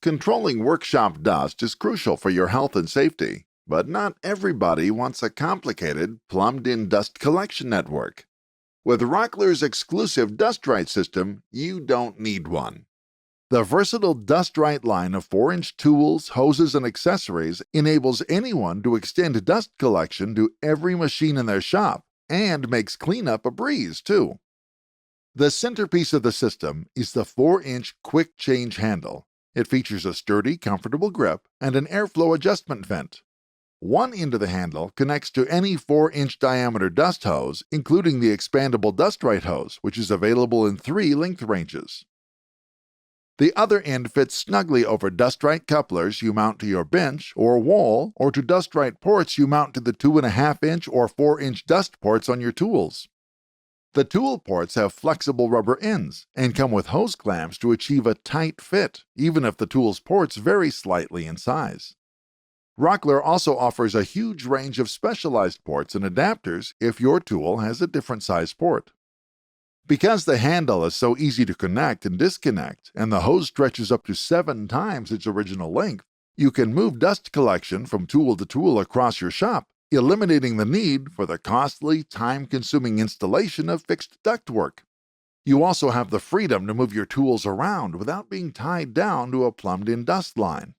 Controlling workshop dust is crucial for your health and safety, but not everybody wants a complicated, plumbed-in dust collection network. With Rockler's exclusive Dust Right system, you don't need one. The versatile Dust Right line of 4-inch tools, hoses, and accessories enables anyone to extend dust collection to every machine in their shop and makes cleanup a breeze, too. The centerpiece of the system is the 4-inch quick change handle. It features a sturdy, comfortable grip and an airflow adjustment vent. One end of the handle connects to any 4-inch diameter dust hose, including the expandable Dust Right hose, which is available in 3 length ranges. The other end fits snugly over Dust Right couplers you mount to your bench or wall, or to Dust Right ports you mount to the 2.5-inch or 4-inch dust ports on your tools. The tool ports have flexible rubber ends and come with hose clamps to achieve a tight fit, even if the tool's ports vary slightly in size. Rockler also offers a huge range of specialized ports and adapters if your tool has a different size port. Because the handle is so easy to connect and disconnect, and the hose stretches up to 7 times its original length, you can move dust collection from tool to tool across your shop, eliminating the need for the costly, time-consuming installation of fixed ductwork. You also have the freedom to move your tools around without being tied down to a plumbed-in dust line.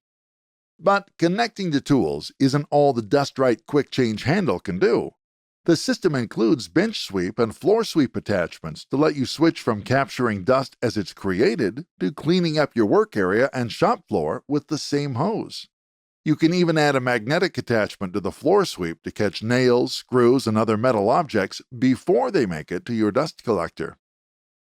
But connecting to tools isn't all the Dust Right quick change handle can do. The system includes bench sweep and floor sweep attachments to let you switch from capturing dust as it's created to cleaning up your work area and shop floor with the same hose. You can even add a magnetic attachment to the floor sweep to catch nails, screws, and other metal objects before they make it to your dust collector.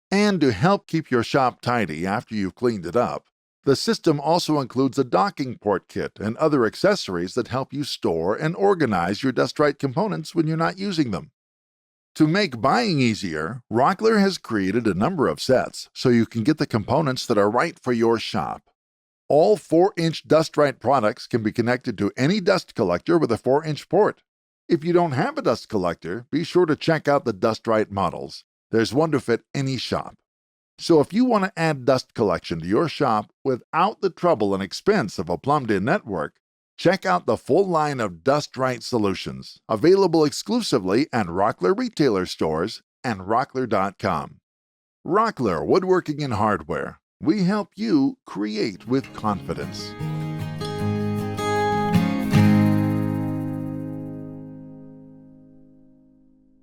And to help keep your shop tidy after you've cleaned it up, the system also includes a docking port kit and other accessories that help you store and organize your Dust Right components when you're not using them. To make buying easier, Rockler has created a number of sets so you can get the components that are right for your shop. All 4-inch Dust Right products can be connected to any dust collector with a 4-inch port. If you don't have a dust collector, be sure to check out the Dust Right models. There's one to fit any shop. So if you want to add dust collection to your shop without the trouble and expense of a plumbed-in network, check out the full line of Dust Right solutions, available exclusively at Rockler retailer stores and Rockler.com. Rockler Woodworking and Hardware. We help you create with confidence.